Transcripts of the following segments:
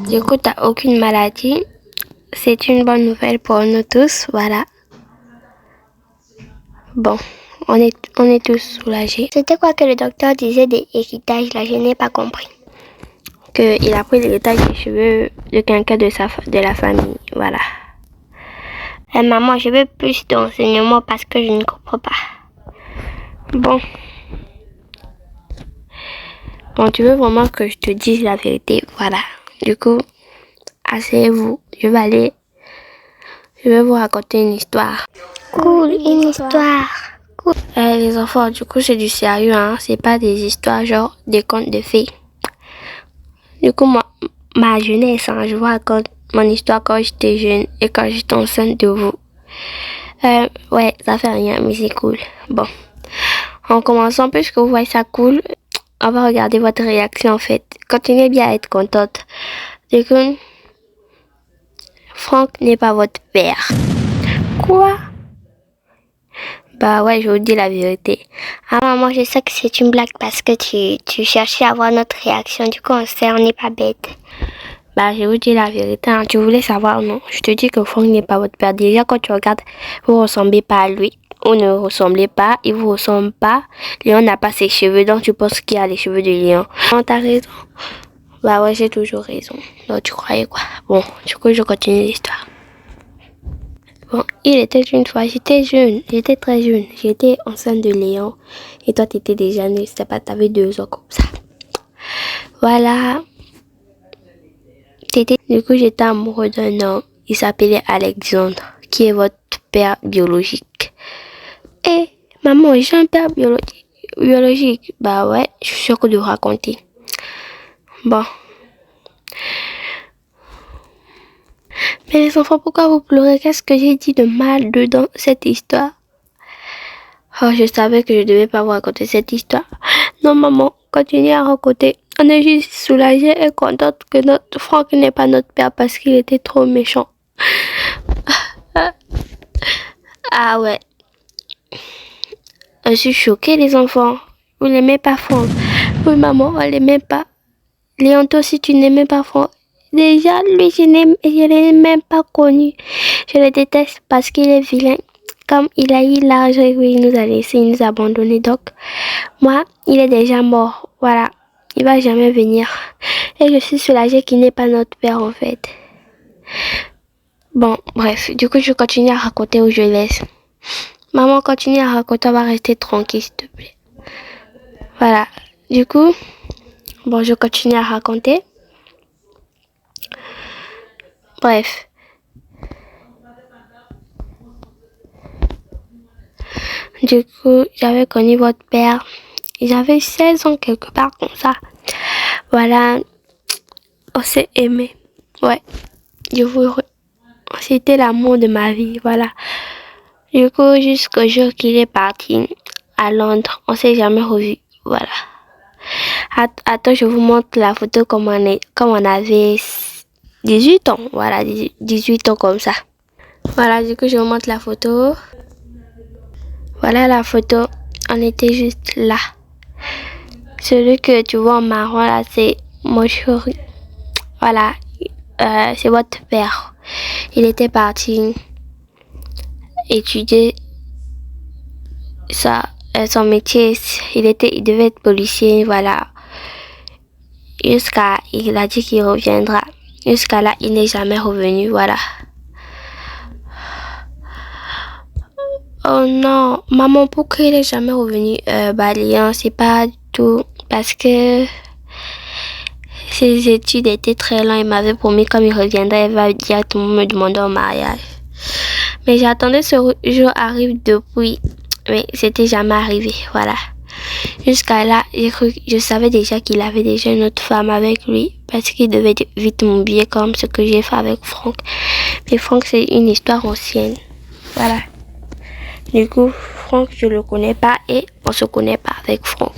Du coup, t'as aucune maladie. C'est une bonne nouvelle pour nous tous, voilà. Bon, on est tous soulagés. C'était quoi que le docteur disait des héritages là? Je n'ai pas compris. Qu'il a pris l'héritage des cheveux de quelqu'un de la famille, voilà. Maman, je veux plus d'enseignements parce que je ne comprends pas. Bon, tu veux vraiment que je te dise la vérité, voilà. Du coup, asseyez-vous, je vais vous raconter une histoire. Cool, une histoire. Cool. Les enfants, du coup, c'est du sérieux, hein. C'est pas des histoires genre des contes de fées. Du coup, ma jeunesse, hein, je vous raconte mon histoire quand j'étais jeune et quand j'étais enceinte de vous. Ouais, ça fait rien, mais c'est cool. Bon, en commençant, puisque vous voyez ça cool, on va regarder votre réaction en fait. Continuez bien à être contente. Du coup, Franck n'est pas votre père. Quoi? Bah ouais, je vous dis la vérité. Ah maman, je sais que c'est une blague parce que tu cherchais à voir notre réaction. Du coup, on n'est pas bête. Bah, je vous dis la vérité, hein. Tu voulais savoir, non? Je te dis que Franck n'est pas votre père. Déjà, quand tu regardes, vous ressemblez pas à lui. Vous ne ressemblez pas, il vous ressemble pas. Léon n'a pas ses cheveux, donc tu penses qu'il a les cheveux de Léon. Non, t'as raison. Bah ouais, j'ai toujours raison. Donc tu croyais quoi? Bon, du coup, je continue l'histoire. Bon, il était une fois, j'étais très jeune. J'étais enceinte de Léon. Et toi, t'étais déjà née, je sais pas, t'avais 2 ans comme ça. Voilà. Du coup, j'étais amoureux d'un homme. Il s'appelait Alexandre, qui est votre père biologique. Et maman, j'ai un père biologique. Bah ouais, je suis sûre que de vous raconter. Bon. Mais les enfants, pourquoi vous pleurez? Qu'est-ce que j'ai dit de mal dedans cette histoire? Oh, je savais que je devais pas vous raconter cette histoire. Non, maman, continuez à raconter. On est juste soulagés et contente que notre Franck n'est pas notre père parce qu'il était trop méchant. Ah ouais. Je suis choquée, les enfants. Vous n'aimez pas Franck? Oui, maman, on l'aimait pas. Léon, toi aussi, tu n'aimais pas Franck. Déjà, lui, je ne l'ai même pas connu. Je le déteste parce qu'il est vilain. Comme il a eu l'argent, il nous a laissé, il nous a abandonnés. Donc, moi, il est déjà mort. Voilà. Il va jamais venir. Et je suis soulagée qu'il n'est pas notre père, en fait. Bon, bref. Du coup, je continue à raconter où je laisse. Maman, continue à raconter, on va rester tranquille, s'il te plaît. Voilà. Du coup, bon, je continue à raconter. Bref. Du coup, j'avais connu votre père. J'avais 16 ans quelque part comme ça. Voilà. On s'est aimé. Ouais. C'était l'amour de ma vie. Voilà. Du coup, jusqu'au jour qu'il est parti à Londres, on s'est jamais revu. Voilà. Attends, je vous montre la photo comme on avait 18 ans. Voilà, 18 ans comme ça. Voilà, du coup, je vous montre la photo. Voilà la photo. On était juste là. Celui que tu vois en marron là, c'est mon chéri. Voilà, c'est votre père. Il était parti étudier son métier. Il devait être policier, voilà. Il a dit qu'il reviendra. Jusqu'à là, il n'est jamais revenu, voilà. Oh non, maman, pourquoi il est jamais revenu? Léon, c'est pas tout parce que ses études étaient très longues. Il m'avait promis comme il reviendrait, il va directement me demander en mariage. Mais j'attendais ce jour arrive depuis, mais c'était jamais arrivé, voilà. Jusqu'à là, je savais déjà qu'il avait déjà une autre femme avec lui parce qu'il devait vite m'oublier comme ce que j'ai fait avec Franck. Mais Franck, c'est une histoire ancienne, voilà. Du coup, Franck, je le connais pas et on se connaît pas avec Franck.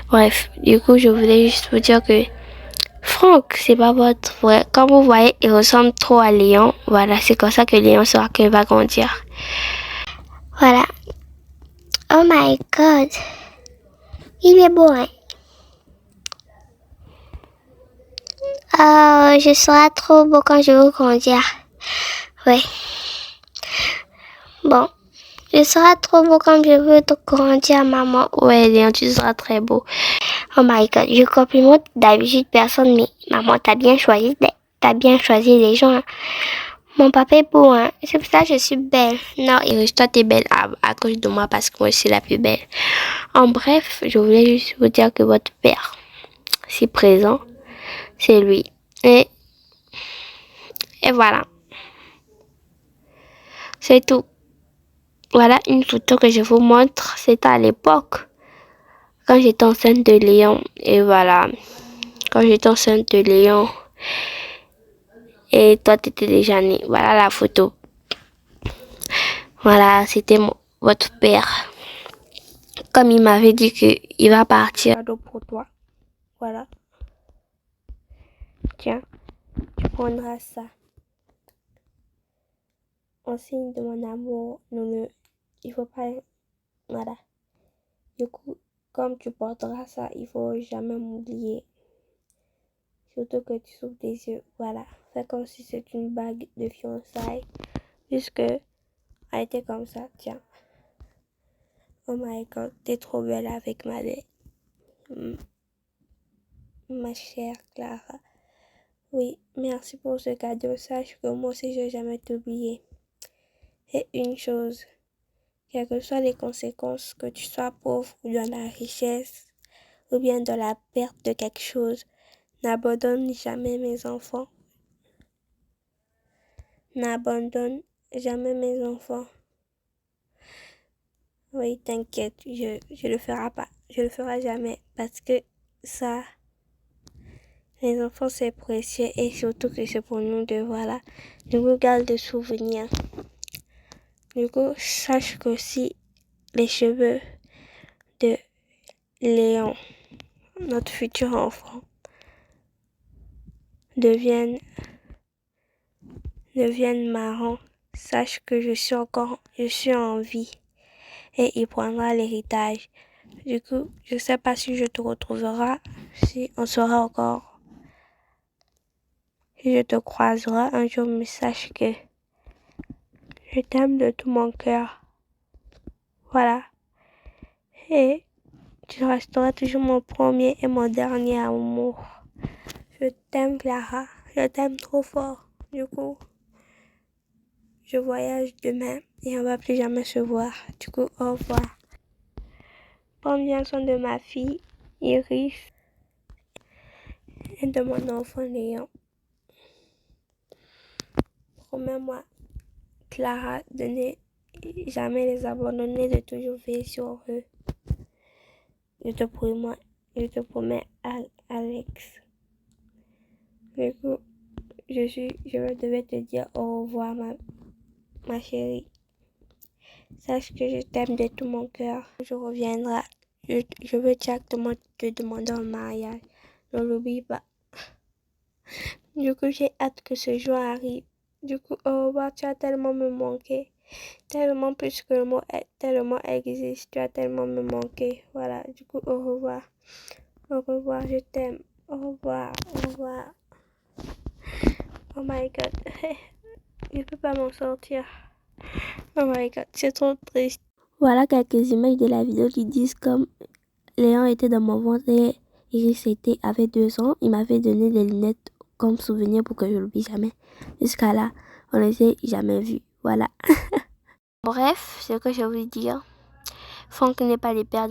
Bref, du coup, je voulais juste vous dire que Franck, c'est pas votre frère. Comme vous voyez, il ressemble trop à Léon. Voilà, c'est comme ça que Léon saura qu'il va grandir. Voilà. Oh my God. Il est beau, hein? Je serai trop beau quand je veux grandir. Ouais. Bon. Je serai trop beau quand je veux grandir, maman. Ouais, Léon, tu seras très beau. Oh my god, je complimente d'habitude personne, mais maman, t'as bien choisi les gens. Hein. Mon papa est beau, hein. C'est pour ça que je suis belle. Non, Iris, toi, t'es belle à cause de moi parce que moi, je suis la plus belle. En bref, je voulais juste vous dire que votre père, si présent, c'est lui. Et voilà. C'est tout. Voilà une photo que je vous montre. C'était à l'époque. Quand j'étais enceinte de Léon. Et voilà. Quand j'étais enceinte de Léon. Et toi, t'étais déjà né. Voilà la photo. Voilà, c'était votre père. Comme il m'avait dit qu'il va partir. Cadeau pour toi. Voilà. Tiens, tu prendras ça. En signe de mon amour, il faut pas... Voilà. Du coup, comme tu porteras ça, il faut jamais m'oublier. Surtout que tu souffles des yeux. Voilà. Fais comme si c'est une bague de fiançailles. Puisque elle était comme ça. Tiens. Oh my god, t'es trop belle avec ma chère Clara. Oui, merci pour ce cadeau. Sache que moi aussi, je vais jamais t'oublier. Et une chose, quelles que soient les conséquences, que tu sois pauvre ou dans la richesse, ou bien dans la perte de quelque chose, n'abandonne jamais mes enfants. N'abandonne jamais mes enfants. Oui, t'inquiète, je le ferai pas. Je le ferai jamais parce que ça, les enfants c'est précieux et surtout que c'est pour nous deux, voilà. Je vous garde des souvenirs. Du coup, sache que si les cheveux de Léon, notre futur enfant, deviennent marrons, sache que je suis en vie et il prendra l'héritage. Du coup, je sais pas si je te retrouverai, si on sera encore, si je te croiserai un jour, mais sache que je t'aime de tout mon cœur. Voilà. Et tu resteras toujours mon premier et mon dernier amour. Je t'aime, Clara. Je t'aime trop fort. Du coup, je voyage demain et on va plus jamais se voir. Du coup, au revoir. Prends bien soin de ma fille, Iris, et de mon enfant Léon. Promets-moi, Clara, de ne jamais les abandonner, de toujours veiller sur eux. Je te promets, Alex. Du coup, je devais te dire au revoir, ma chérie. Sache que je t'aime de tout mon cœur. Je reviendrai. Je veux directement te demander en mariage. Ne l'oublie pas. Du coup, j'ai hâte que ce jour arrive. Du coup, au revoir, tu as tellement me manqué. Tellement plus que le mot tellement existe. Tu as tellement me manqué. Voilà, du coup, au revoir. Au revoir, je t'aime. Au revoir, au revoir. Oh my god. Je peux pas m'en sortir. Oh my god, c'est trop triste. Voilà quelques images de la vidéo qui disent comme Léon était dans mon ventre et Iris avait 2 ans. Il m'avait donné des lunettes comme souvenir pour que je l'oublie jamais. Jusqu'à là, on ne s'est jamais vu. Voilà. Bref, ce que je veux dire. Franck n'est pas le père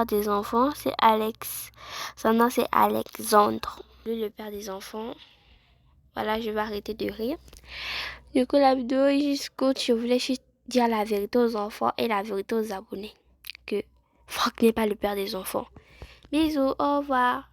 des enfants, c'est Alex. Son nom c'est Alexandre. Le père des enfants. Voilà, je vais arrêter de rire. Du coup, la vidéo est juste courte. Je voulais juste dire la vérité aux enfants et la vérité aux abonnés. Que Franck n'est pas le père des enfants. Bisous, au revoir.